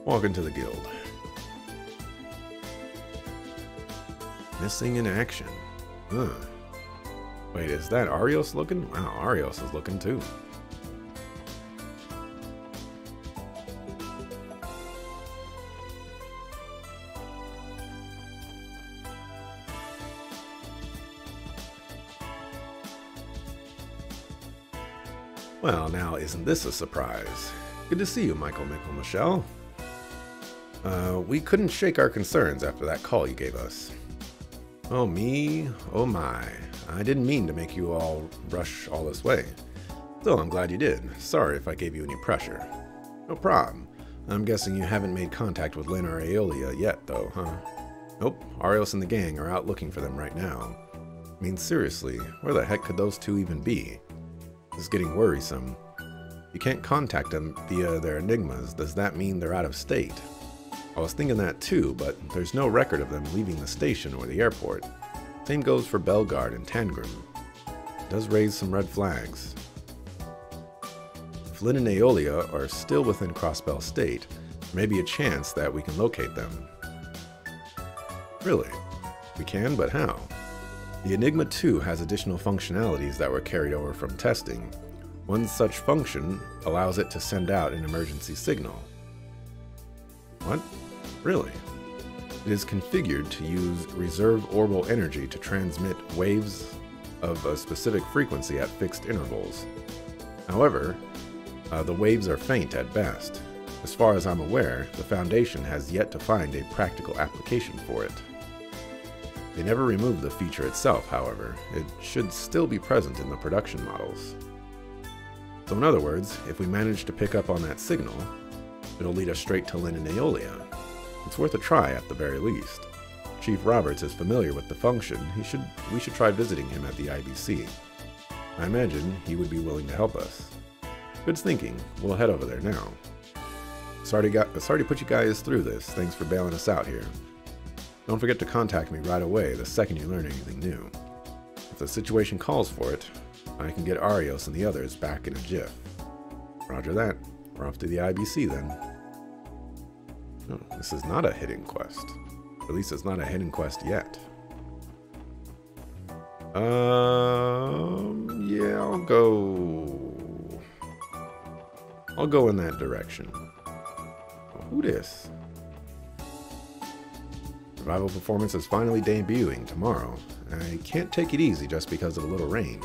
Walk into the guild. Missing in action. Huh. Wait, is that Arios looking? Wow, Arios is looking too. Well, now isn't this a surprise? Good to see you, Michelle. We couldn't shake our concerns after that call you gave us. Oh me, oh my. I didn't mean to make you all rush all this way. Still, I'm glad you did. Sorry if I gave you any pressure. No problem. I'm guessing you haven't made contact with Lynn or Aeolia yet, though, huh? Nope, Arios and the gang are out looking for them right now. I mean, seriously, where the heck could those two even be? This is getting worrisome. You can't contact them via their enigmas. Does that mean they're out of state? I was thinking that too, but there's no record of them leaving the station or the airport. Same goes for Belgard and Tangrim. It does raise some red flags. If Lynn and Aeolia are still within Crossbell State, there may be a chance that we can locate them. Really? We can, but how? The Enigma 2 has additional functionalities that were carried over from testing. One such function allows it to send out an emergency signal. What? Really? It is configured to use reserve orbital energy to transmit waves of a specific frequency at fixed intervals. However, the waves are faint at best. As far as I'm aware, the Foundation has yet to find a practical application for it. They never removed the feature itself, however. It should still be present in the production models. So in other words, if we manage to pick up on that signal, it'll lead us straight to Lynn and Aeolia. It's worth a try at the very least. Chief Roberts is familiar with the function. We should try visiting him at the IBC. I imagine he would be willing to help us. Good thinking. We'll head over there now. Sorry to put you guys through this. Thanks for bailing us out here. Don't forget to contact me right away the second you learn anything new. If the situation calls for it, I can get Arios and the others back in a jiff. Roger that. We're off to the IBC then. Oh, this is not a hidden quest. At least it's not a hidden quest yet. Yeah, I'll go in that direction. Oh, who this? Survival Performance is finally debuting tomorrow. I can't take it easy just because of a little rain.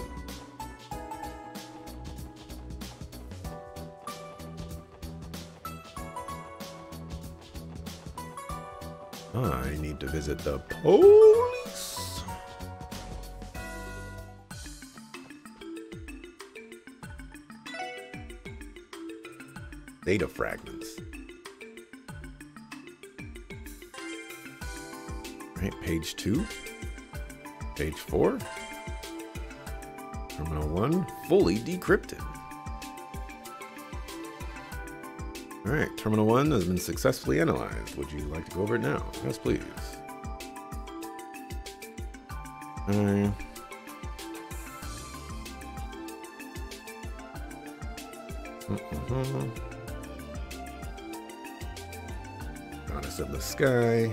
I need to visit the police. Data fragments. Right, page 2. Page 4. Terminal 1, fully decrypted. Alright, Terminal 1 has been successfully analyzed. Would you like to go over it now? Yes, please. Goddess of the Sky.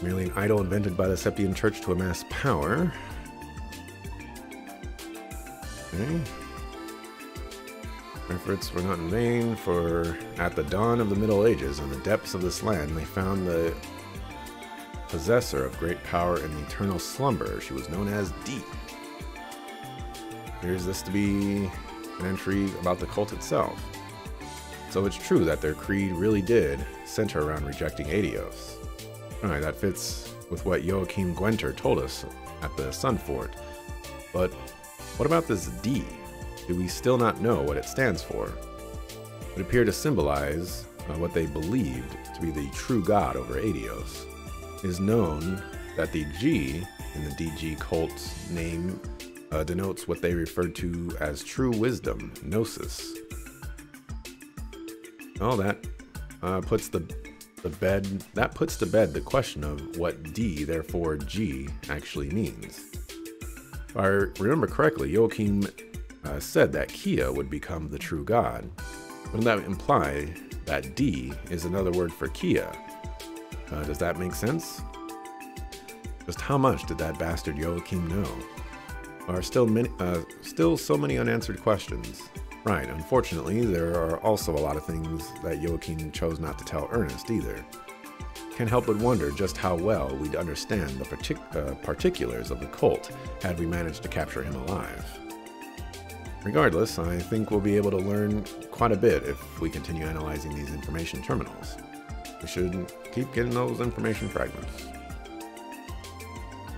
Merely an idol invented by the Septian Church to amass power. Okay. Efforts were not in vain, for at the dawn of the Middle Ages, in the depths of this land, they found the possessor of great power in eternal slumber. She was known as Deep. Here's this to be an entry about the cult itself. So it's true that their creed really did center around rejecting Adios. Alright, that fits with what Joachim Gwenter told us at the Sun Fort. But what about this D? Do we still not know what it stands for? It would appear to symbolize what they believed to be the true god over Adios. It is known that the G in the DG cult's name denotes what they referred to as true wisdom, gnosis. Well, that puts to bed the question of what D, therefore G, actually means. If I remember correctly, Joachim said that Kia would become the true god. Wouldn't that imply that D is another word for Kia? Does that make sense? Just how much did that bastard Joachim know? There are still so many unanswered questions. Right, unfortunately, there are also a lot of things that Joachim chose not to tell Ernest either. Can't help but wonder just how well we'd understand the particulars of the cult had we managed to capture him alive. Regardless, I think we'll be able to learn quite a bit if we continue analyzing these information terminals. We should keep getting those information fragments.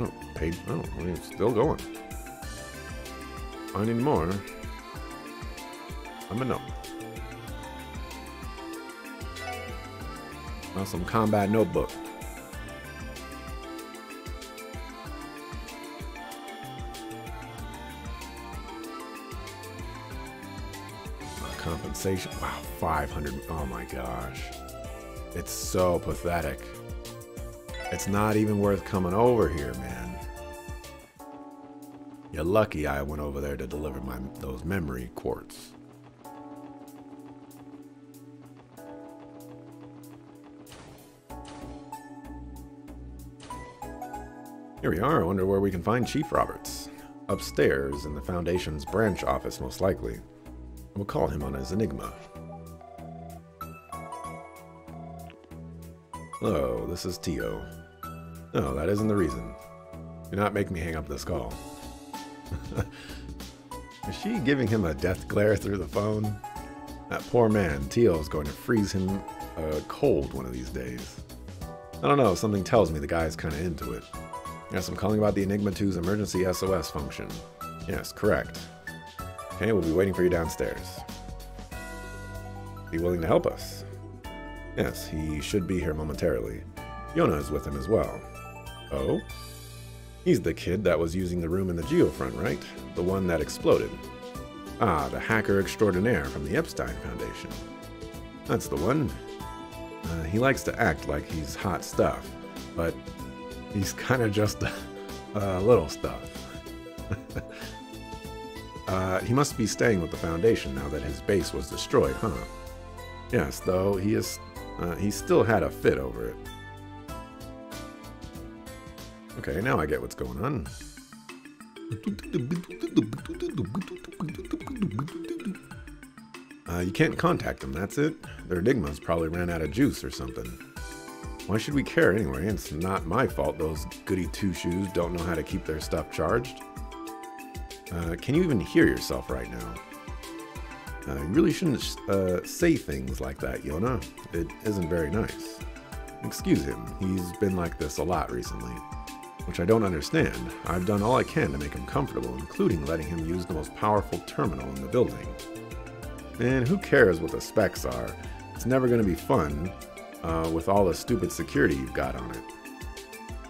Oh, page. Oh, it's still going. Find any more? I'm a no. Well, some combat notebook. Compensation. Wow, 500. Oh my gosh. It's so pathetic. It's not even worth coming over here, man. You're lucky I went over there to deliver those memory quartz. Here we are. I wonder where we can find Chief Roberts. Upstairs in the Foundation's branch office, most likely. We'll call him on his enigma. Hello, this is Tio. No, that isn't the reason. Do not make me hang up this call. Is she giving him a death glare through the phone? That poor man, Tio's going to freeze him cold one of these days. I don't know, something tells me the guy's kind of into it. Yes, I'm calling about the Enigma 2's emergency SOS function. Yes, correct. Okay, we'll be waiting for you downstairs. Be willing to help us? Yes, he should be here momentarily. Yona is with him as well. Oh? He's the kid that was using the room in the Geofront, right? The one that exploded. Ah, the hacker extraordinaire from the Epstein Foundation. That's the one. He likes to act like he's hot stuff, but he's kind of just little stuff. He must be staying with the Foundation now that his base was destroyed, huh? Yes, though he still had a fit over it. Okay, now I get what's going on. You can't contact them, that's it? Their enigmas probably ran out of juice or something. Why should we care anyway? It's not my fault those goody two-shoes don't know how to keep their stuff charged. Can you even hear yourself right now? You really shouldn't say things like that, Yona. It isn't very nice. Excuse him, he's been like this a lot recently. Which I don't understand. I've done all I can to make him comfortable, including letting him use the most powerful terminal in the building. Man, who cares what the specs are? It's never going to be fun with all the stupid security you've got on it.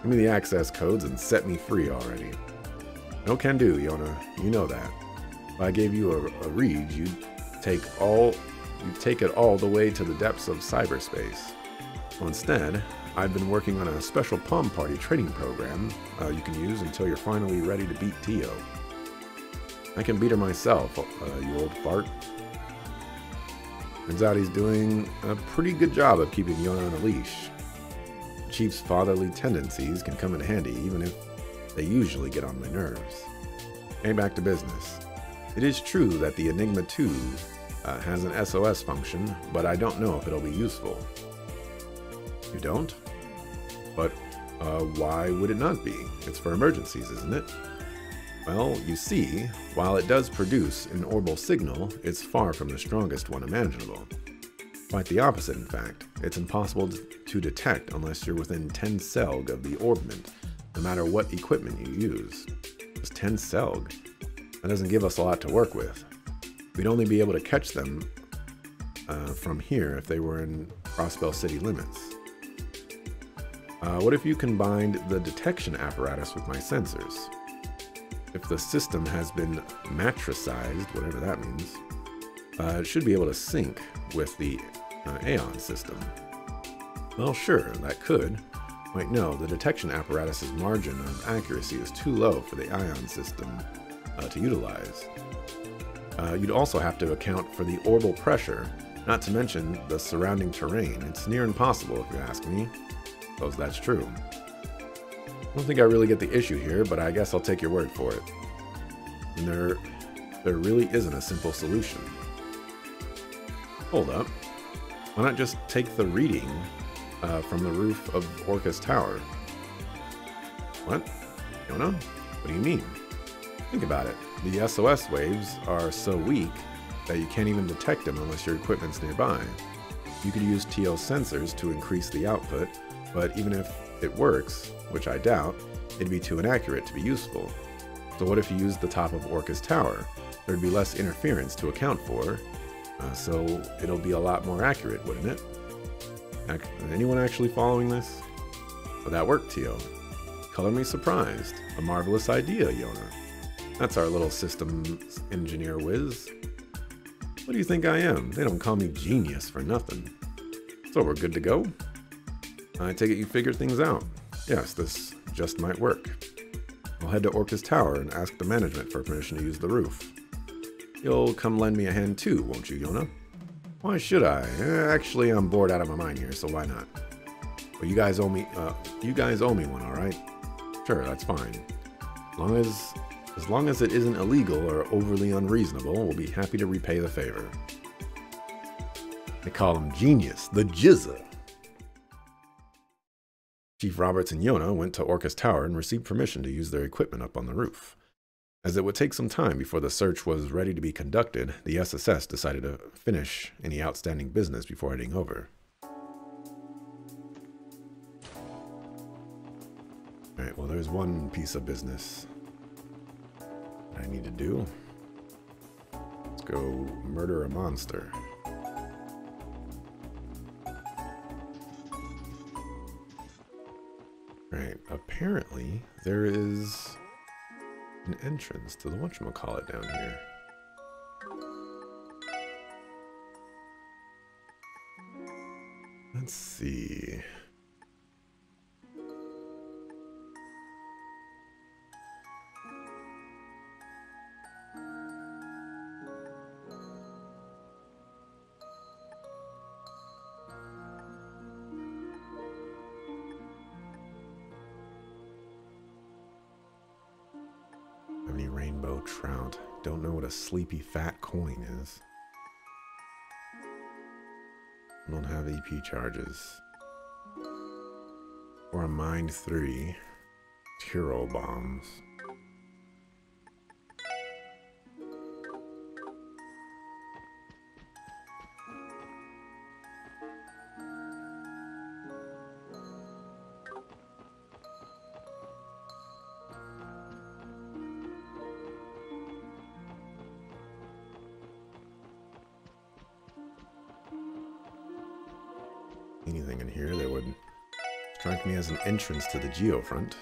Give me the access codes and set me free already. No can do, Yona. You know that. If I gave you a read, you'd take it all the way to the depths of cyberspace. Well, instead, I've been working on a special Palm Party training program you can use until you're finally ready to beat Tio. I can beat her myself, you old fart. Turns out he's doing a pretty good job of keeping Yona on a leash. The Chief's fatherly tendencies can come in handy, even if they usually get on my nerves. Okay, back to business. It is true that the Enigma 2 has an SOS function, but I don't know if it'll be useful. You don't? But why would it not be? It's for emergencies, isn't it? Well, you see, while it does produce an orbal signal, it's far from the strongest one imaginable. Quite the opposite, in fact. It's impossible to detect unless you're within 10 Selg of the orbment, no matter what equipment you use. Just 10 Selg? That doesn't give us a lot to work with. We'd only be able to catch them from here if they were in Crossbell city limits. What if you combined the detection apparatus with my sensors? If the system has been matricized, whatever that means, it should be able to sync with the Aeon system. Well, sure, that could. Wait, no, the detection apparatus's margin of accuracy is too low for the Ion system to utilize. You'd also have to account for the orbital pressure, not to mention the surrounding terrain. It's near impossible if you ask me. Suppose that's true. I don't think I really get the issue here, but I guess I'll take your word for it. And there really isn't a simple solution. Hold up. Why not just take the reading from the roof of Orcus Tower? What? Yona? What do you mean? Think about it. The SOS waves are so weak that you can't even detect them unless your equipment's nearby. You could use TO sensors to increase the output, but even if it works, which I doubt, it'd be too inaccurate to be useful. So what if you used the top of Orcus Tower? There'd be less interference to account for, so it'll be a lot more accurate, wouldn't it? Is anyone actually following this? Would that work, Tio? Color me surprised. A marvelous idea, Yona. That's our little systems engineer whiz. What do you think I am? They don't call me genius for nothing. So we're good to go? I take it you figured things out. Yes, this just might work. I'll head to Orcus Tower and ask the management for permission to use the roof. You'll come lend me a hand too, won't you, Yona? Why should I? Actually, I'm bored out of my mind here, so why not? But you guys owe me one, all right? Sure, that's fine. As long as it isn't illegal or overly unreasonable, we'll be happy to repay the favor. They call him Genius, the Jizza. Chief Roberts and Yona went to Orcus Tower and received permission to use their equipment up on the roof. As it would take some time before the search was ready to be conducted, the SSS decided to finish any outstanding business before heading over. Alright, well there's one piece of business that I need to do. Let's go murder a monster. Alright, apparently there is an entrance to the whatchamacallit down here. Let's see. Any rainbow trout. Don't know what a sleepy fat coin is. Don't have EP charges. Or a Mind 3. Tiro bombs. Anything in here that would strike me as an entrance to the geofront.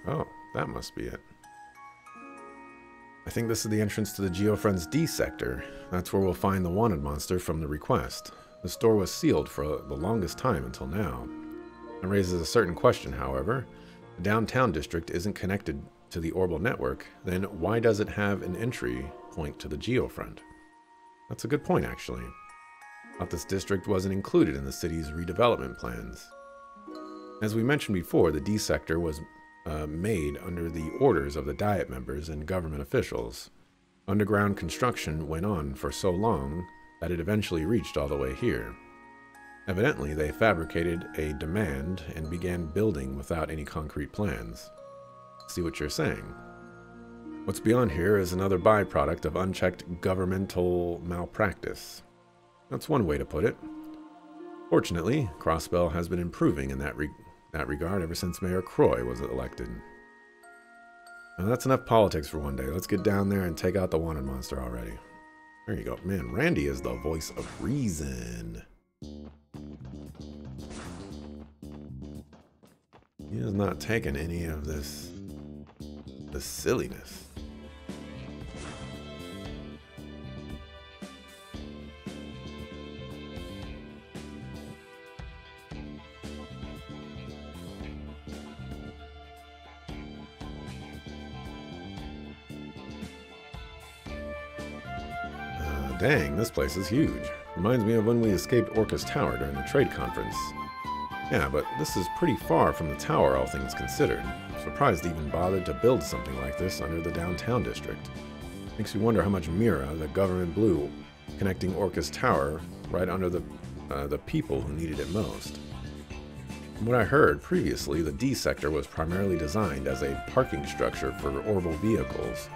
Oh, that must be it. I think this is the entrance to the geofront's D sector. That's where we'll find the wanted monster from the request. The store was sealed for the longest time until now. It raises a certain question, however. The downtown district isn't connected to the orbital network, then why does it have an entry point to the geofront? That's a good point, actually. Thought this district wasn't included in the city's redevelopment plans. As we mentioned before, the D sector was made under the orders of the Diet members and government officials. Underground construction went on for so long that it eventually reached all the way here. Evidently, they fabricated a demand and began building without any concrete plans. See what you're saying? What's beyond here is another byproduct of unchecked governmental malpractice. That's one way to put it. Fortunately, Crossbell has been improving in that regard ever since Mayor Croy was elected. Now that's enough politics for one day. Let's get down there and take out the wanted monster already. There you go. Man, Randy is the voice of reason. He has not taken any of the silliness. Dang, this place is huge. Reminds me of when we escaped Orcus Tower during the trade conference. Yeah, but this is pretty far from the tower, all things considered. Surprised they even bothered to build something like this under the downtown district. Makes you wonder how much Mira the government blew, connecting Orcus Tower right under the people who needed it most. From what I heard previously, the D sector was primarily designed as a parking structure for orbital vehicles.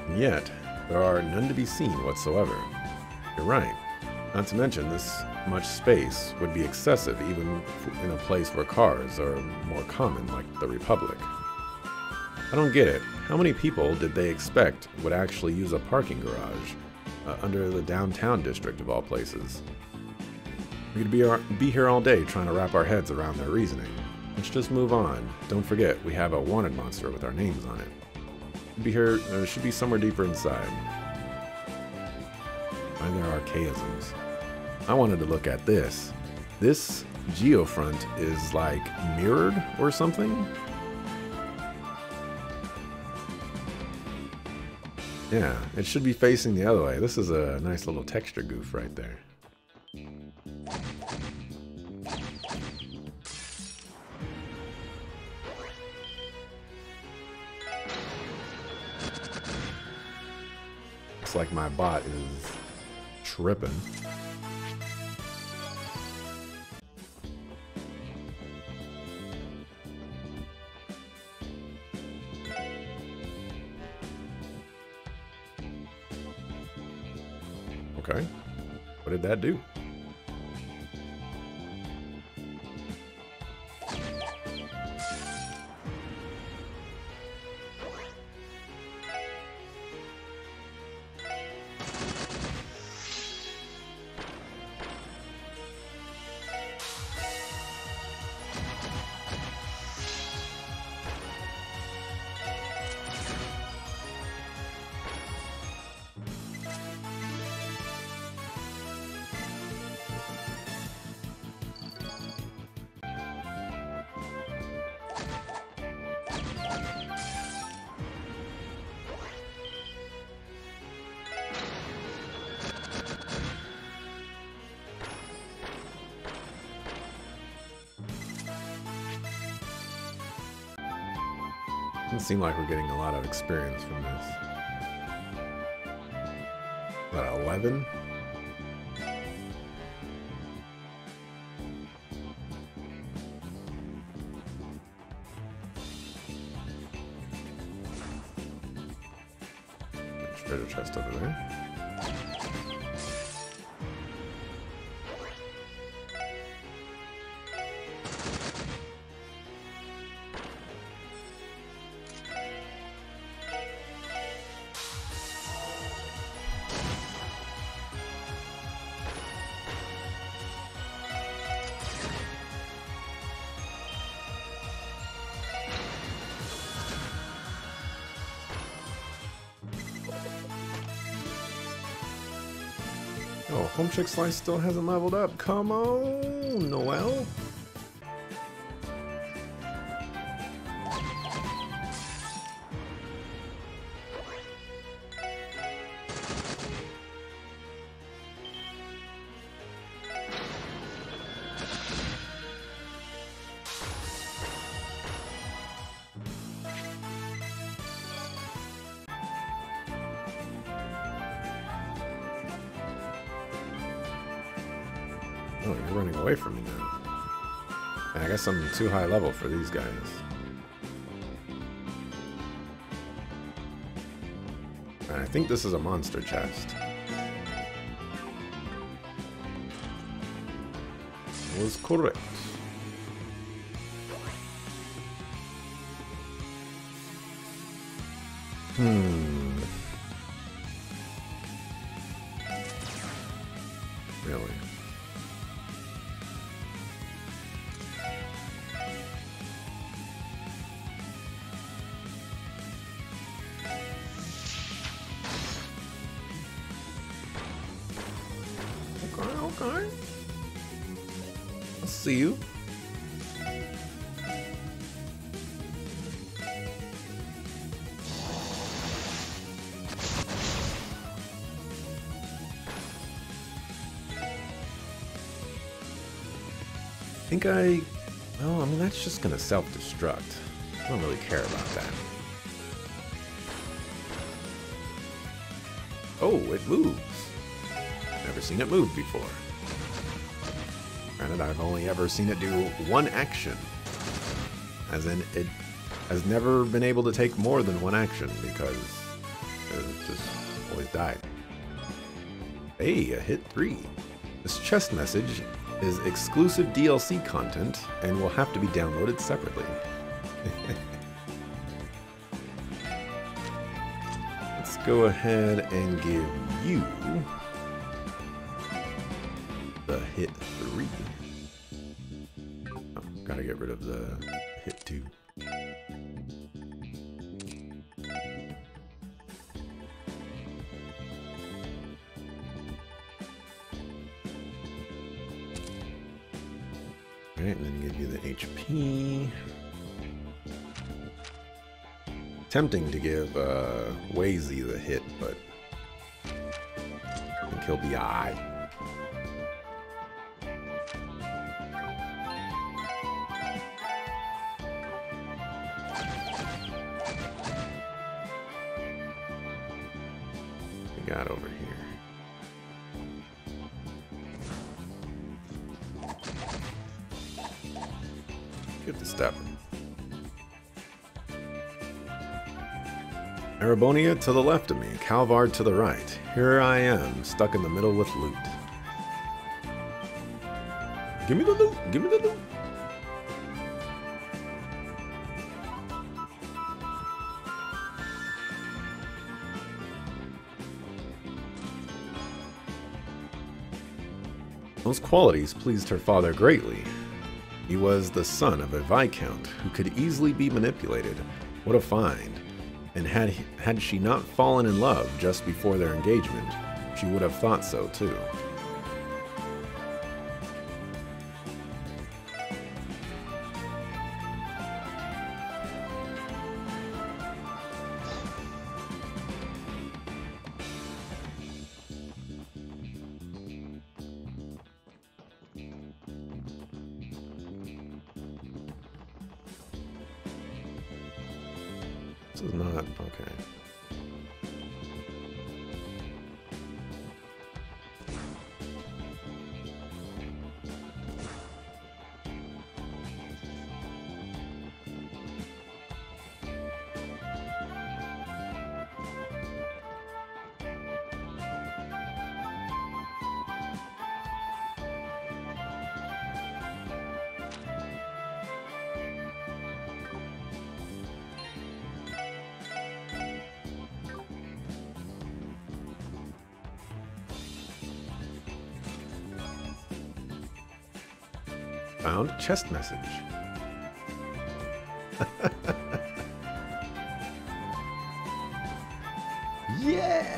And yet, there are none to be seen whatsoever. You're right. Not to mention, this much space would be excessive even in a place where cars are more common, like the Republic. I don't get it. How many people did they expect would actually use a parking garage under the downtown district of all places? We could be here all day trying to wrap our heads around their reasoning. Let's just move on. Don't forget, we have a wanted monster with our names on it. Should be somewhere deeper inside. Find their archaisms. I wanted to look at this. This geofront is like mirrored or something? Yeah, it should be facing the other way. This is a nice little texture goof right there. Looks like my bot is tripping. Okay, what did that do? Doesn't seem like we're getting a lot of experience from this. About 11? Treasure chest over there. Oh, Home Chick Slice still hasn't leveled up. Come on, Noelle. Oh, you're running away from me now. I guess I'm too high level for these guys. I think this is a monster chest. Was correct. Really? Okay. I'll see you. Well, I mean, that's just gonna self-destruct. I don't really care about that. Oh, it moves. Never seen it move before. Granted, I've only ever seen it do one action. As in, it has never been able to take more than one action because it just always died. Hey, a hit 3. This chest message is exclusive DLC content and will have to be downloaded separately. Let's go ahead and give you the hit 3. Oh, gotta get rid of the hit 2. Alright, and then give you the HP. Tempting to give Wazy the hit, but I think he'll be aight. We got over here. Get the step. Arabonia to the left of me, Calvard to the right. Here I am, stuck in the middle with loot. Give me the loot! Give me the loot! Those qualities pleased her father greatly. He was the son of a viscount who could easily be manipulated. What a find. And had she not fallen in love just before their engagement, she would have thought so too. This is not okay. Found chest message. Yeah!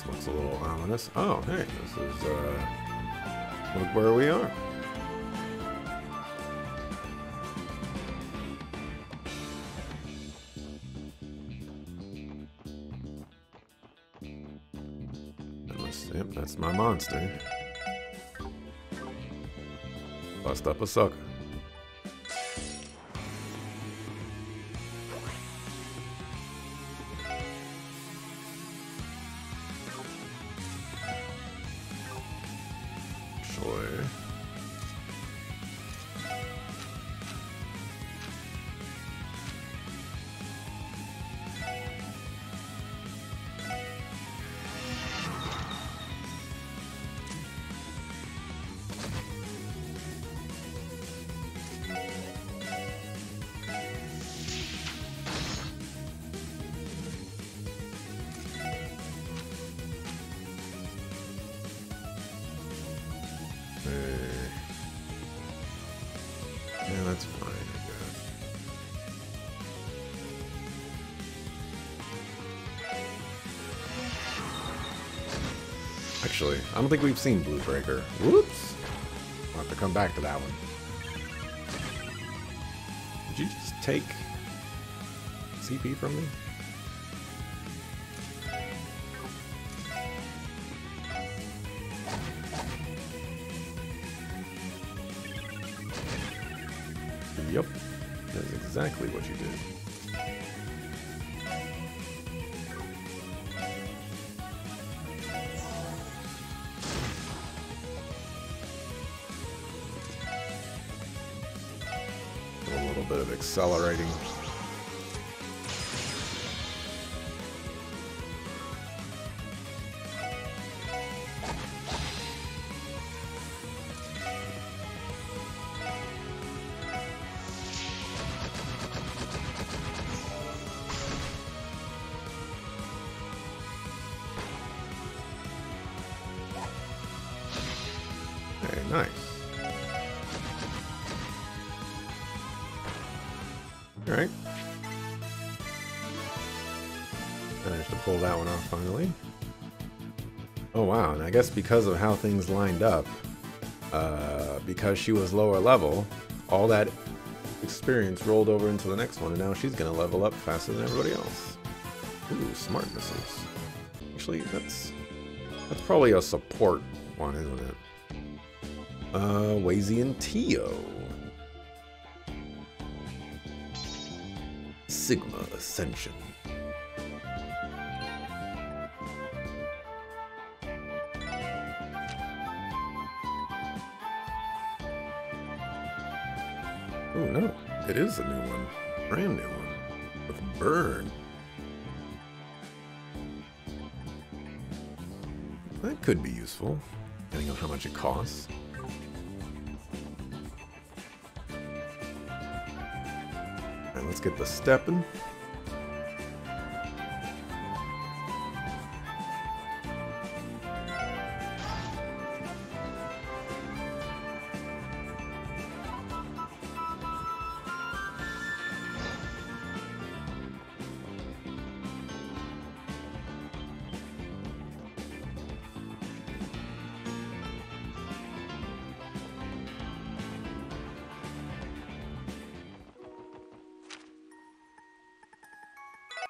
Looks a little ominous. Oh, hey, this is, look where we are. Yep, that's my monster. Bust up a sucker. Actually, I don't think we've seen Blue Breaker. Whoops! I'll have to come back to that one. Did you just take CP from me? Yep, that's exactly what you did. A little bit of accelerating. Okay, nice. Alright. Managed to pull that one off finally. Oh wow, and I guess because of how things lined up, because she was lower level, all that experience rolled over into the next one, and now she's gonna level up faster than everybody else. Ooh, smart missiles. Actually, that's probably a support one, isn't it? Wazy and Tio. Sigma Ascension. Oh no, it is a new one. Brand new one. With Burn. That could be useful, depending on how much it costs. Alright, let's get the stepping.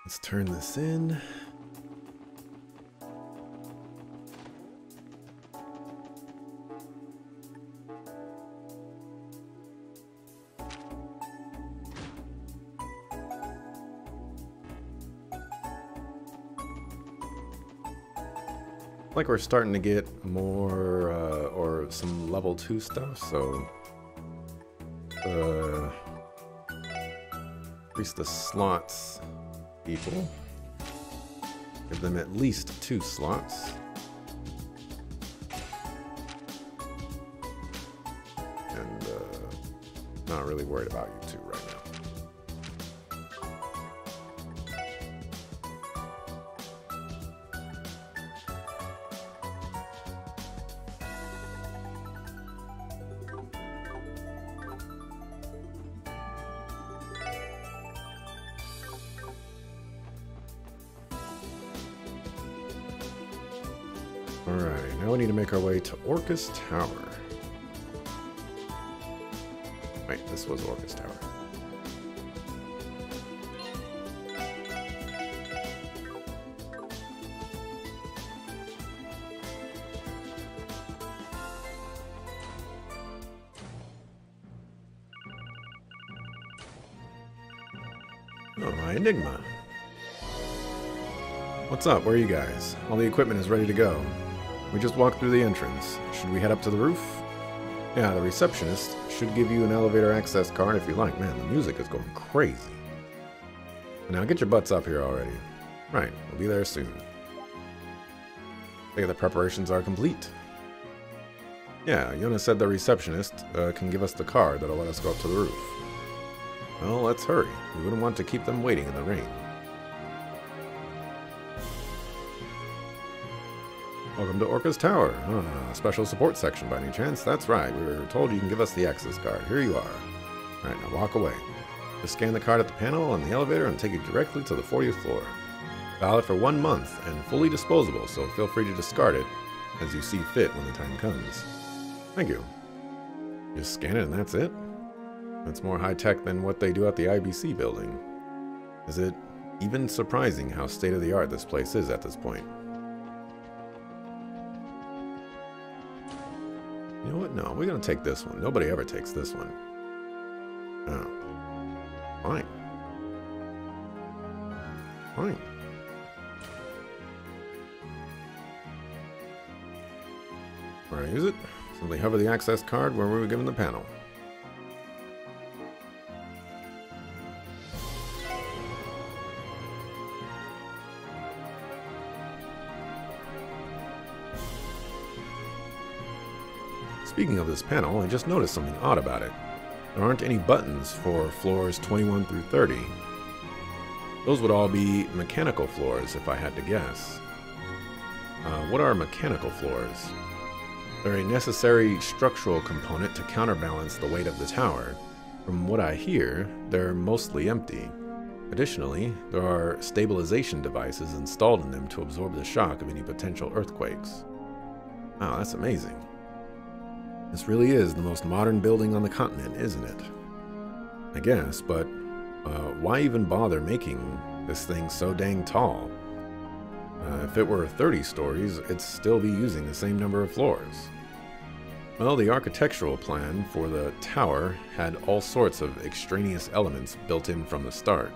Let's turn this in. Like we're starting to get more or some level 2 stuff, so increase the slots people. Give them at least 2 slots. And not really worried about you two right now. Alright, now we need to make our way to Orcus Tower. Wait, this was Orcus Tower. Oh, my Enigma. What's up? Where are you guys? All the equipment is ready to go. We just walked through the entrance. Should we head up to the roof? Yeah, the receptionist should give you an elevator access card if you like. Man, the music is going crazy. Now get your butts up here already. Right, we'll be there soon. I think the preparations are complete. Yeah, Yona said the receptionist can give us the card that'll let us go up to the roof. Well, let's hurry. We wouldn't want to keep them waiting in the rain. Welcome to Orcus Tower. Special support section by any chance? That's right, we were told you can give us the access card. Here you are. Alright, now walk away. Just scan the card at the panel on the elevator and take you directly to the 40th floor. Valid for 1 month and fully disposable, so feel free to discard it as you see fit when the time comes. Thank you. Just scan it and that's it? That's more high-tech than what they do at the IBC building. Is it even surprising how state-of-the-art this place is at this point? You know what? No, we're going to take this one. Nobody ever takes this one. Oh. Fine. Fine. Where I use it? Simply hover the access card where we were given the panel. Speaking of this panel, I just noticed something odd about it. There aren't any buttons for floors 21 through 30. Those would all be mechanical floors if I had to guess. What are mechanical floors? They're a necessary structural component to counterbalance the weight of the tower. From what I hear, they're mostly empty. Additionally, there are stabilization devices installed in them to absorb the shock of any potential earthquakes. Wow, that's amazing. This really is the most modern building on the continent, isn't it? I guess, but why even bother making this thing so dang tall? If it were 30 stories, it'd still be using the same number of floors. Well, the architectural plan for the tower had all sorts of extraneous elements built in from the start.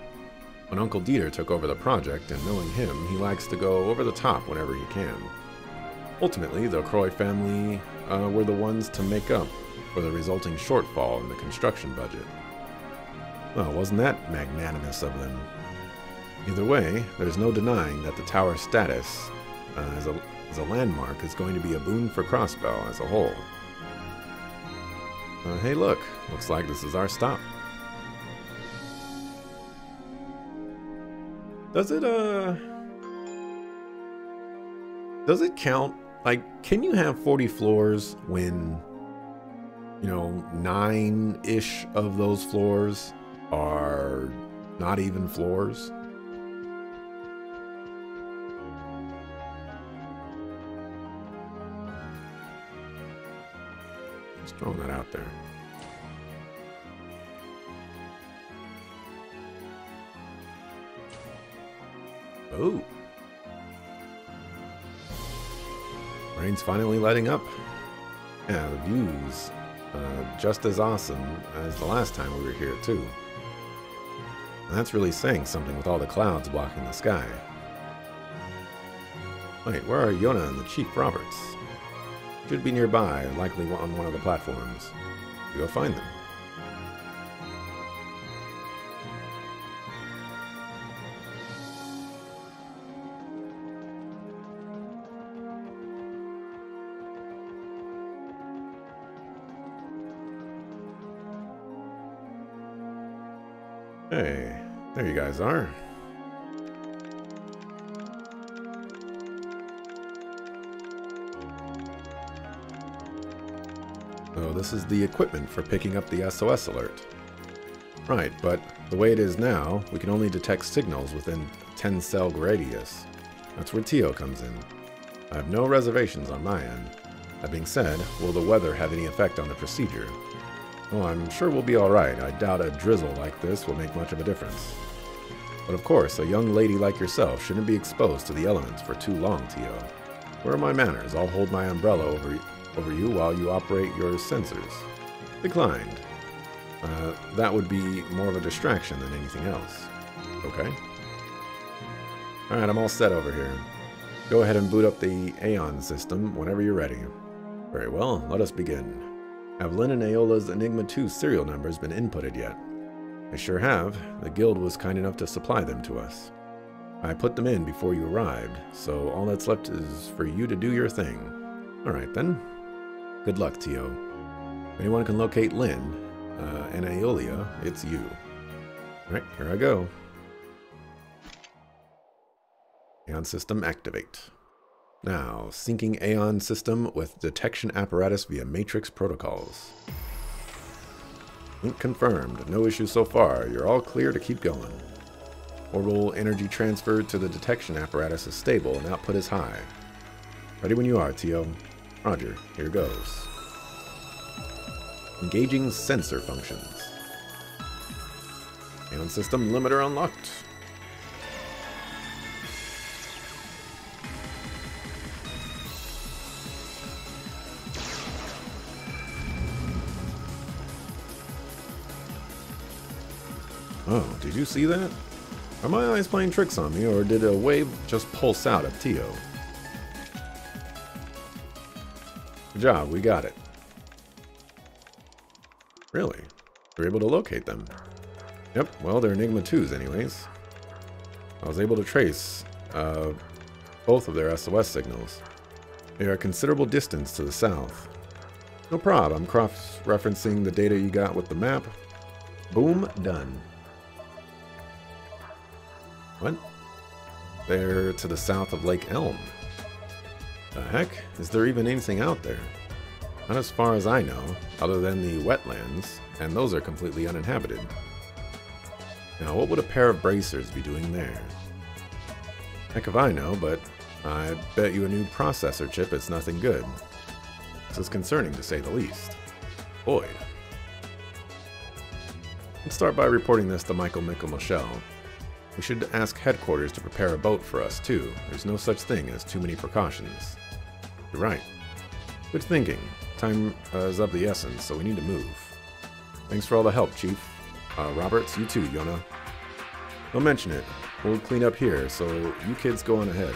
When Uncle Dieter took over the project, and knowing him, he likes to go over the top whenever he can. Ultimately, the Croy family were the ones to make up for the resulting shortfall in the construction budget. Well, wasn't that magnanimous of them? Either way, there's no denying that the tower's status as a landmark is going to be a boon for Crossbell as a whole. Hey look, looks like this is our stop. Does it count? Like, can you have 40 floors when, you know, 9-ish of those floors are not even floors? Just throwing that out there. Oh. Rain's finally letting up. Yeah, the view's just as awesome as the last time we were here, too. And that's really saying something with all the clouds blocking the sky. Wait, where are Yona and the Chief Roberts? Should be nearby, likely on one of the platforms. Go find them. Hey, there you guys are. So this is the equipment for picking up the SOS alert. Right, but the way it is now, we can only detect signals within a 10-cell radius. That's where Tio comes in. I have no reservations on my end. That being said, will the weather have any effect on the procedure? Well, I'm sure we'll be alright. I doubt a drizzle like this will make much of a difference. But of course, a young lady like yourself shouldn't be exposed to the elements for too long, Tio. Where are my manners? I'll hold my umbrella over you while you operate your sensors. Declined. That would be more of a distraction than anything else. Okay. Alright, I'm all set over here. Go ahead and boot up the Aeon system whenever you're ready. Very well, let us begin. Have Lynn and Aeola's Enigma 2 serial numbers been inputted yet? I sure have. The guild was kind enough to supply them to us. I put them in before you arrived, so all that's left is for you to do your thing. Alright then. Good luck, Tio. If anyone can locate Lynn and Aeolia, it's you. Alright, here I go. Aeon system activate. Now, syncing Aeon system with detection apparatus via matrix protocols. Link confirmed. No issues so far. You're all clear to keep going. Orbital energy transfer to the detection apparatus is stable and output is high. Ready when you are, Tio. Roger, here goes. Engaging sensor functions. Sound system limiter unlocked. Oh, did you see that? Are my eyes playing tricks on me, or did a wave just pulse out at Tio? Good job, we got it. Really? We're able to locate them. Yep, well, they're Enigma 2s anyways. I was able to trace both of their SOS signals. They are a considerable distance to the south. No prob, I'm cross-referencing the data you got with the map. Boom, done. What? They're to the south of Lake Elm. The heck? Is there even anything out there? Not as far as I know, other than the wetlands, and those are completely uninhabited. Now, what would a pair of bracers be doing there? Heck if I know, but I bet you a new processor chip is nothing good. This is concerning, to say the least. Boyd. Let's start by reporting this to Michael Michel. We should ask headquarters to prepare a boat for us, too. There's no such thing as too many precautions. You're right. Good thinking. Time is of the essence, so we need to move. Thanks for all the help, Chief. Roberts, you too, Yona. Don't mention it. We'll clean up here, so you kids go on ahead.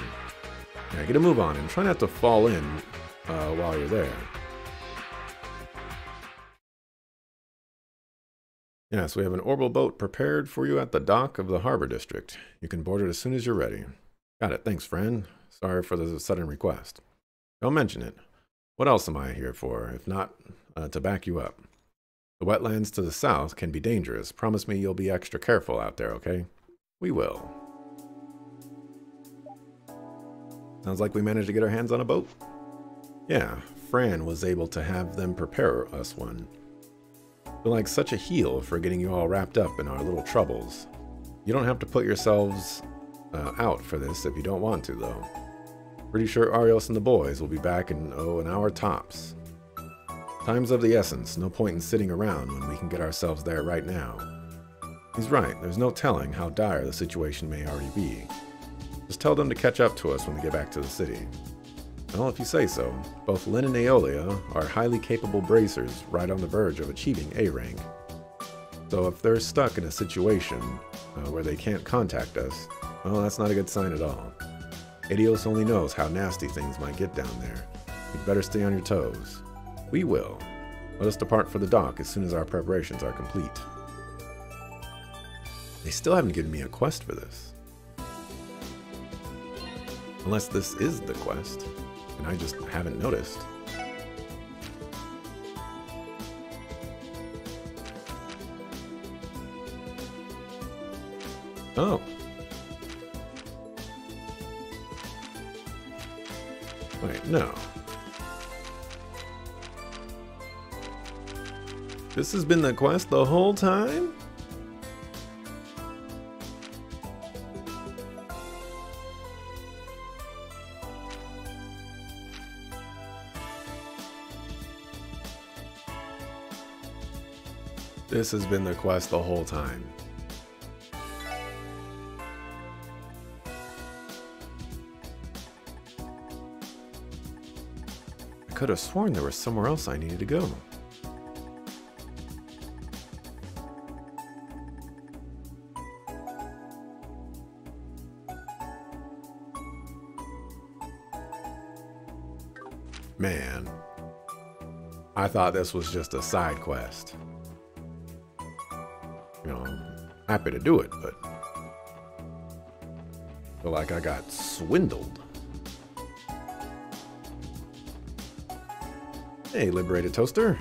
Yeah, get a move on and try not to fall in while you're there. Yes, we have an orbital boat prepared for you at the dock of the Harbor District. You can board it as soon as you're ready. Got it, thanks, friend. Sorry for the sudden request. Don't mention it. What else am I here for, if not to back you up? The wetlands to the south can be dangerous. Promise me you'll be extra careful out there, okay? We will. Sounds like we managed to get our hands on a boat. Yeah, Fran was able to have them prepare us one. Feel like such a heel for getting you all wrapped up in our little troubles. You don't have to put yourselves out for this if you don't want to, though. Pretty sure Arios and the boys will be back in, an hour tops. Time's of the essence. No point in sitting around when we can get ourselves there right now. He's right. There's no telling how dire the situation may already be. Just tell them to catch up to us when we get back to the city. Well, if you say so. Both Lynn and Aeolia are highly capable bracers right on the verge of achieving A rank. So if they're stuck in a situation where they can't contact us, well, that's not a good sign at all. Idios only knows how nasty things might get down there. You'd better stay on your toes. We will. Let us depart for the dock as soon as our preparations are complete. They still haven't given me a quest for this. Unless this is the quest, and I just haven't noticed. Oh. Wait, no. This has been the quest the whole time? This has been the quest the whole time. I could have sworn there was somewhere else I needed to go. Man, I thought this was just a side quest. You know, I'm happy to do it, but I feel like I got swindled. Hey, Liberated Toaster.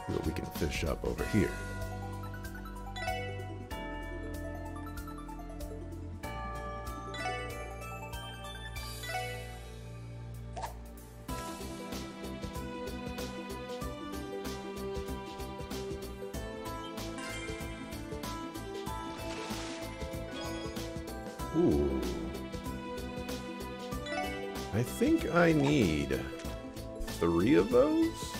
See what we can fish up over here. Ooh. I think I need 3 of those?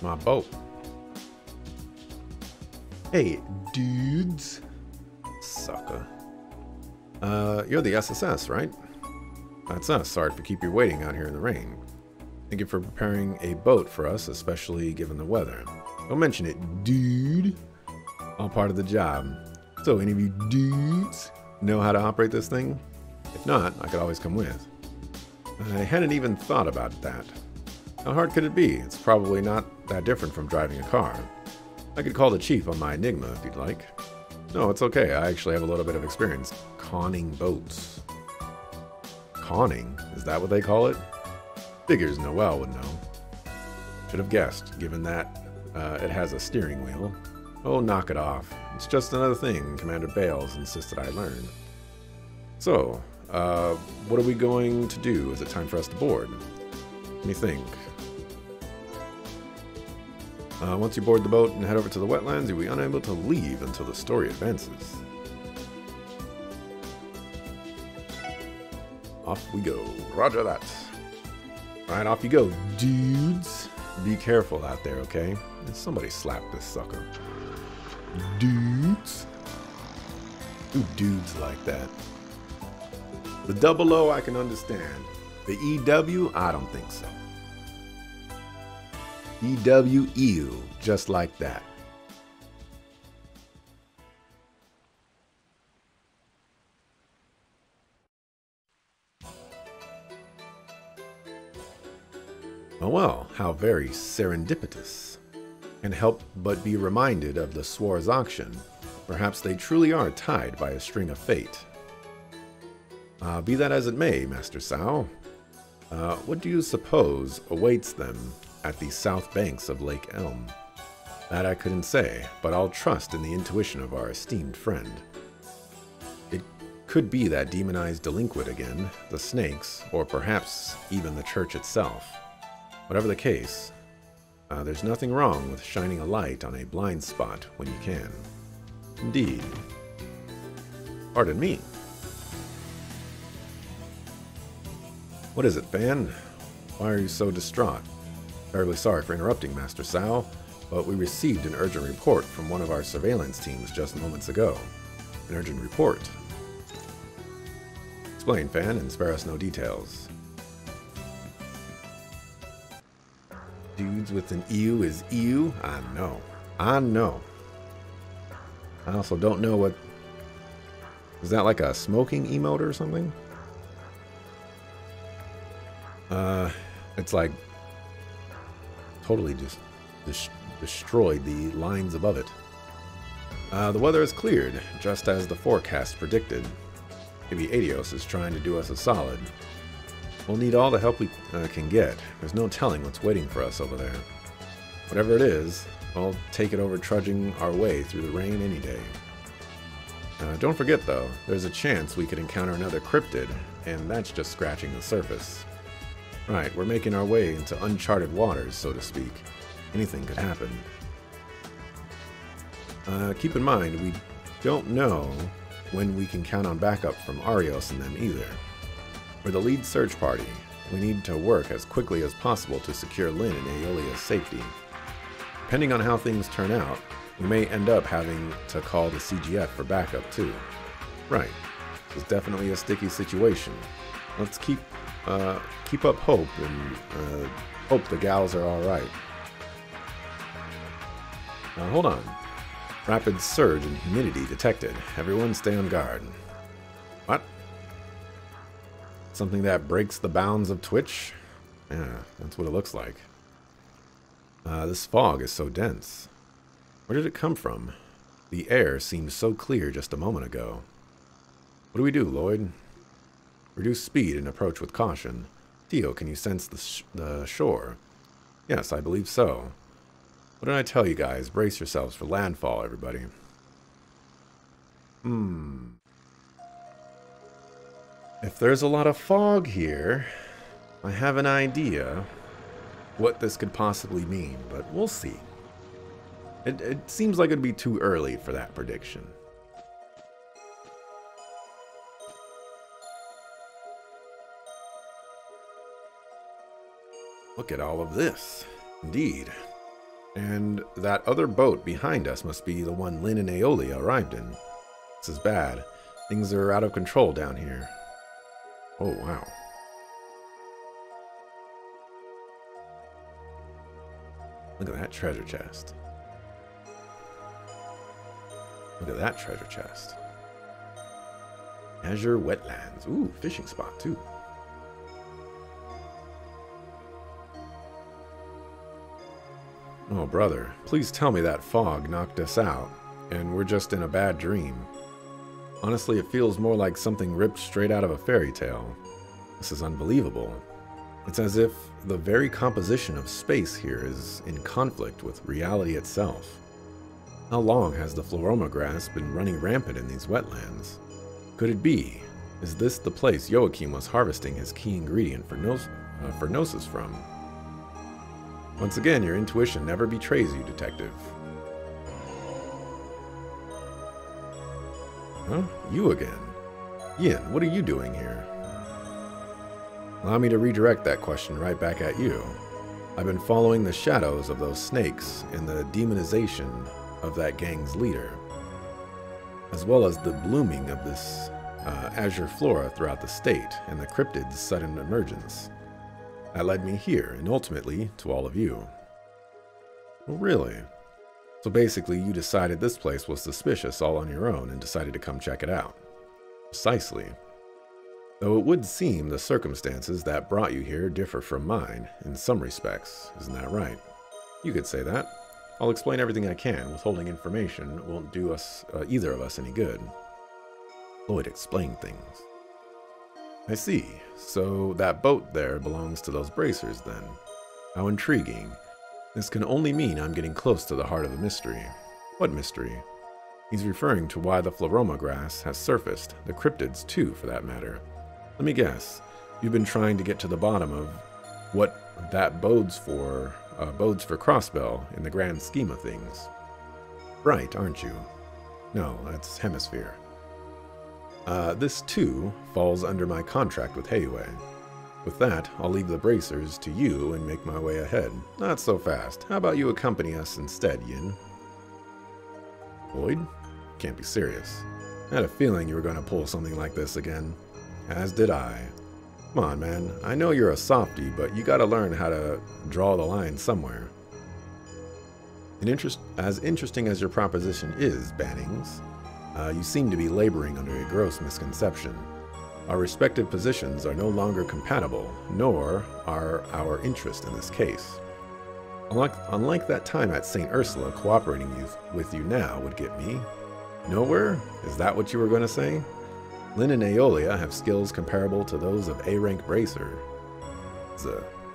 My boat. Hey, dudes. Sucker. You're the SSS, right? That's us. Sorry for keep you waiting out here in the rain. Thank you for preparing a boat for us, especially given the weather. Don't mention it, dude. All part of the job. So, any of you dudes know how to operate this thing? If not, I could always come with. I hadn't even thought about that. How hard could it be? It's probably not that different from driving a car. I could call the chief on my Enigma if you'd like. No, it's okay. I actually have a little bit of experience conning boats. Conning? Is that what they call it? Figures Noel would know. Should have guessed, given that it has a steering wheel. Oh, knock it off. It's just another thing Commander Bales insisted I learn. So, what are we going to do? Is it time for us to board? Let me think. Once you board the boat and head over to the wetlands, you'll be unable to leave until the story advances. Off we go. Roger that. Alright, off you go, dudes. Be careful out there, okay? Somebody slap this sucker. Dudes? Who dudes like that? The double O I can understand. The EW, I don't think so. EW, just like that. Oh well, how very serendipitous. Can't help but be reminded of the Swar's auction. Perhaps they truly are tied by a string of fate. Be that as it may, Master Sao, what do you suppose awaits them at the south banks of Lake Elm? That I couldn't say, but I'll trust in the intuition of our esteemed friend. It could be that demonized delinquent again, the snakes, or perhaps even the church itself. Whatever the case, there's nothing wrong with shining a light on a blind spot when you can. Indeed. Pardon me. What is it, Fan? Why are you so distraught? Terribly sorry for interrupting, Master Sao, but we received an urgent report from one of our surveillance teams just moments ago. An urgent report. Explain, Fan, and spare us no details. Dudes with an EU is EU? I know. I know. I also don't know what... Is that like a smoking emote or something? It's like totally just destroyed the lines above it. The weather has cleared, just as the forecast predicted. Maybe Adios is trying to do us a solid. We'll need all the help we can get. There's no telling what's waiting for us over there. Whatever it is, I'll take it over trudging our way through the rain any day. Don't forget though, there's a chance we could encounter another cryptid, and that's just scratching the surface. Right, we're making our way into uncharted waters, so to speak. Anything could happen. Keep in mind, we don't know when we can count on backup from Arios and them either. We're the lead search party. We need to work as quickly as possible to secure Lynn and Aeolia's safety. Depending on how things turn out, we may end up having to call the CGF for backup too. Right, it's definitely a sticky situation. Let's keep up hope and hope the gals are alright. Hold on. Rapid surge in humidity detected. Everyone stay on guard. What? Something that breaks the bounds of Twitch? Yeah, that's what it looks like. This fog is so dense. Where did it come from? The air seemed so clear just a moment ago. What do we do, Lloyd? Reduce speed and approach with caution. Theo, can you sense the shore? Yes, I believe so. What did I tell you guys? Brace yourselves for landfall, everybody. If there's a lot of fog here, I have an idea what this could possibly mean, but we'll see. It seems like it'd be too early for that prediction. Look at all of this. Indeed. And that other boat behind us must be the one Lynn and Aeolia arrived in. This is bad. Things are out of control down here. Oh, wow. Look at that treasure chest. Look at that treasure chest. Azure wetlands. Ooh, fishing spot too. Oh, brother, please tell me that fog knocked us out, and we're just in a bad dream. Honestly, it feels more like something ripped straight out of a fairy tale. This is unbelievable. It's as if the very composition of space here is in conflict with reality itself. How long has the Floroma grass been running rampant in these wetlands? Could it be? Is this the place Joachim was harvesting his key ingredient for Gnosis from? Once again, your intuition never betrays you, detective. Huh? You again? Yin, what are you doing here? Allow me to redirect that question right back at you. I've been following the shadows of those snakes and the demonization of that gang's leader, as well as the blooming of this Azure flora throughout the state and the cryptid's sudden emergence. That led me here, and ultimately to all of you. Well, really? So basically you decided this place was suspicious all on your own and decided to come check it out. Precisely. Though it would seem the circumstances that brought you here differ from mine, in some respects, isn't that right? You could say that. I'll explain everything I can. Withholding information won't do us, either of us, any good. Lloyd explained things. I see. So that boat there belongs to those bracers, then. How intriguing. This can only mean I'm getting close to the heart of the mystery. What mystery? He's referring to why the Floroma grass has surfaced, the cryptids too, for that matter. Let me guess. You've been trying to get to the bottom of what that bodes for Crossbell in the grand scheme of things. Right, aren't you? No, that's Hemisphere. This, too, falls under my contract with Heiwei. With that, I'll leave the bracers to you and make my way ahead. Not so fast. How about you accompany us instead, Yin? Lloyd? Can't be serious. I had a feeling you were going to pull something like this again. As did I. Come on, man. I know you're a softie, but you gotta learn how to draw the line somewhere. As interesting as your proposition is, Bannings, you seem to be laboring under a gross misconception. Our respective positions are no longer compatible, nor are our interests in this case. Unlike that time at St. Ursula, cooperating with you now would get me nowhere? Is that what you were going to say? Lynn and Aeolia have skills comparable to those of A-rank Bracer.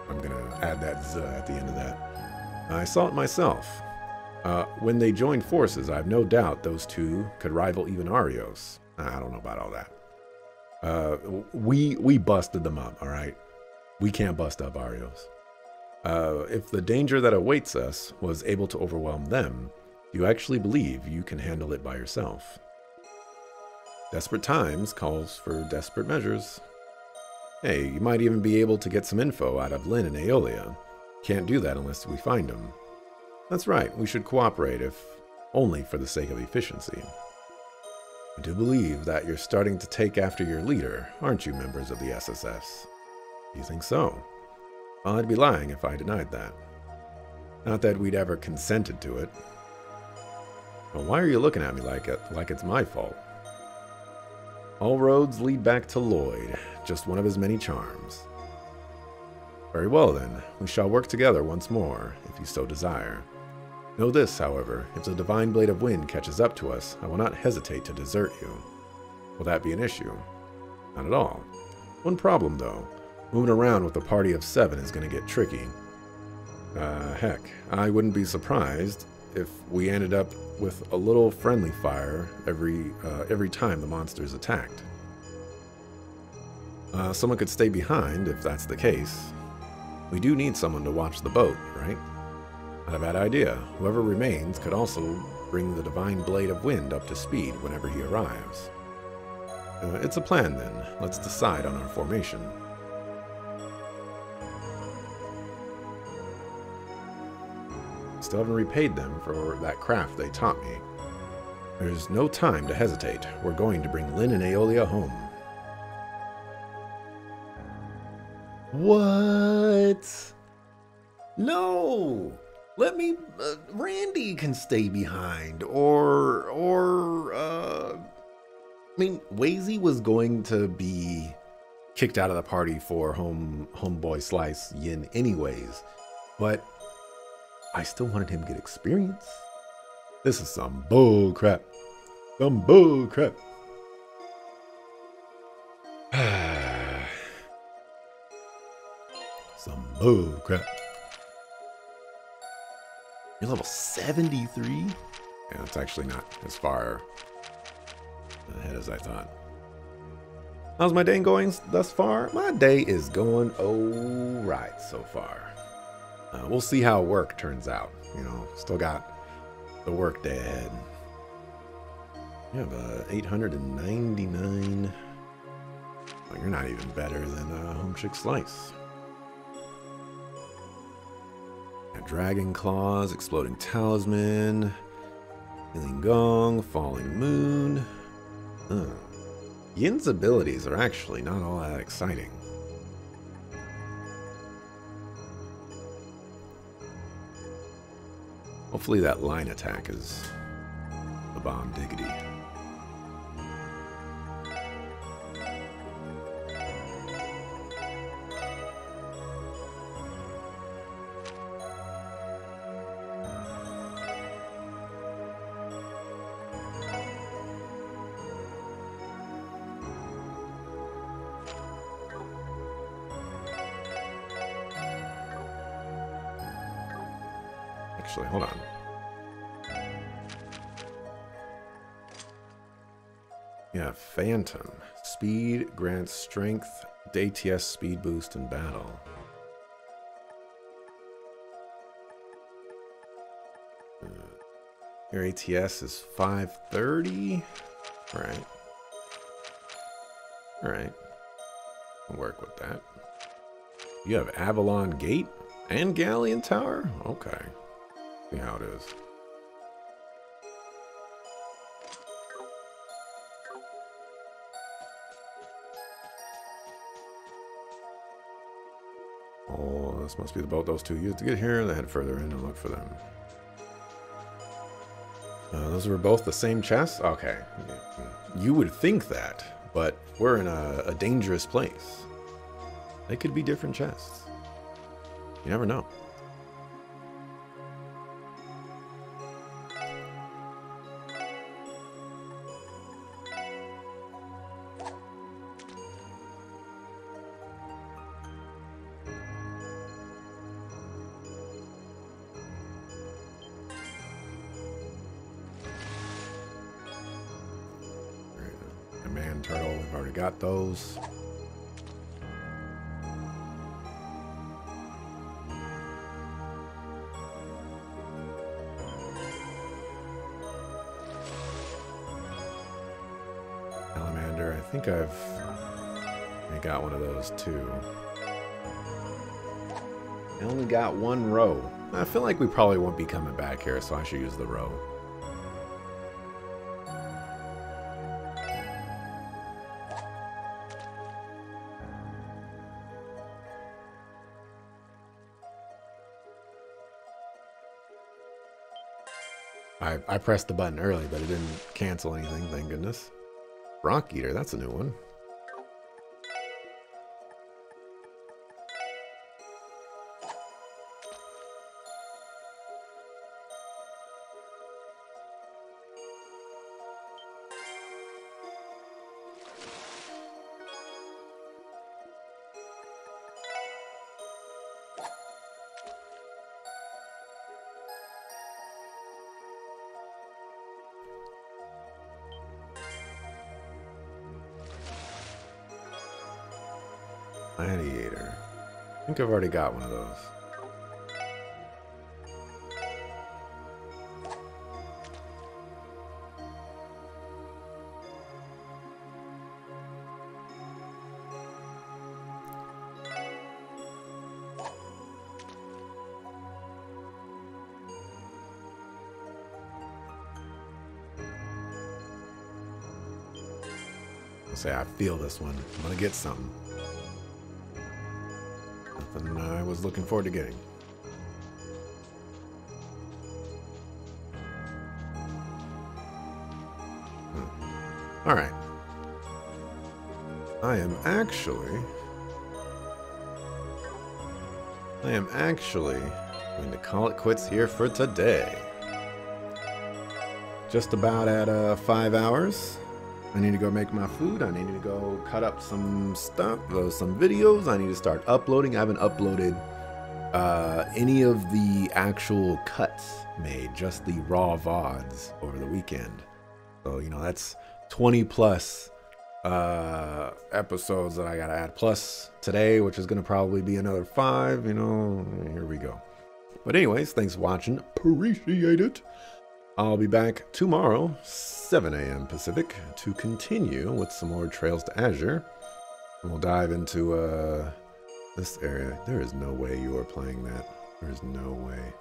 I'm going to add that Z at the end of that. I saw it myself. When they joined forces, I have no doubt those two could rival even Arios. I don't know about all that. We busted them up, all right? We can't bust up Arios. If the danger that awaits us was able to overwhelm them, you actually believe you can handle it by yourself. Desperate times calls for desperate measures. Hey, you might even be able to get some info out of Lynn and Aeolia. Can't do that unless we find them. That's right, we should cooperate, if only for the sake of efficiency. I do believe that you're starting to take after your leader, aren't you, members of the SSS? You think so? Well, I'd be lying if I denied that. Not that we'd ever consented to it. Well, why are you looking at me like it's my fault? All roads lead back to Lloyd, just one of his many charms. Very well then, we shall work together once more, if you so desire. Know this, however, if the divine blade of wind catches up to us, I will not hesitate to desert you. Will that be an issue? Not at all. One problem, though. Moving around with a party of 7 is going to get tricky. Heck, I wouldn't be surprised if we ended up with a little friendly fire every time the monster's attacked. Someone could stay behind if that's the case. We do need someone to watch the boat, right? Not a bad idea. Whoever remains could also bring the divine blade of wind up to speed whenever he arrives. It's a plan then. Let's decide on our formation. Still haven't repaid them for that craft they taught me. There's no time to hesitate. We're going to bring Lynn and Aeolia home. What? No! Let me... Randy can stay behind. I mean, Wazy was going to be kicked out of the party for homeboy Slice Yin anyways. But I still wanted him to get experience. This is some bull crap. Some bull crap. Some bull crap. You're level 73? Yeah, it's actually not as far ahead as I thought. How's my day going thus far? My day is going alright so far. We'll see how work turns out. You know, still got the work day ahead. You have 899. Well, you're not even better than Home Chick Slice. Dragon Claws, Exploding Talisman, Healing Gong, Falling Moon. Yin's abilities are actually not all that exciting. Hopefully that line attack is the bomb diggity. Actually, hold on. Yeah, Phantom. Speed grants strength, ATS speed boost in battle. Your ATS is 530. Alright. Alright. I'll work with that. You have Avalon Gate and Galleon Tower? Okay. See how it is. Oh, this must be the boat those two used to get here. They head further in and look for them. Those were both the same chest? Okay. You would think that, but we're in a dangerous place. They could be different chests. You never know. Man turtle, we've already got those. Salamander, I think I got one of those too. I only got one row. I feel like we probably won't be coming back here, so I should use the row. I pressed the button early, but it didn't cancel anything, thank goodness. Rock Eater, that's a new one. Gladiator. I think I've already got one of those. Say I feel this one. I'm gonna get something. Nothing I was looking forward to getting. All right. I am actually going to call it quits here for today. Just about at 5 hours. I need to go make my food. I need to go cut up some stuff, some videos. I need to start uploading. I haven't uploaded any of the actual cuts made, just the raw VODs over the weekend. So, you know, that's 20 plus episodes that I gotta add. Plus today, which is gonna probably be another 5, you know, here we go. But anyways, thanks for watching. Appreciate it. I'll be back tomorrow, 7 a.m. Pacific, to continue with some more Trails to Azure. And we'll dive into this area. There is no way you are playing that. There is no way.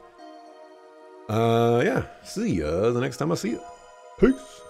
Yeah, see ya the next time I see you. Peace.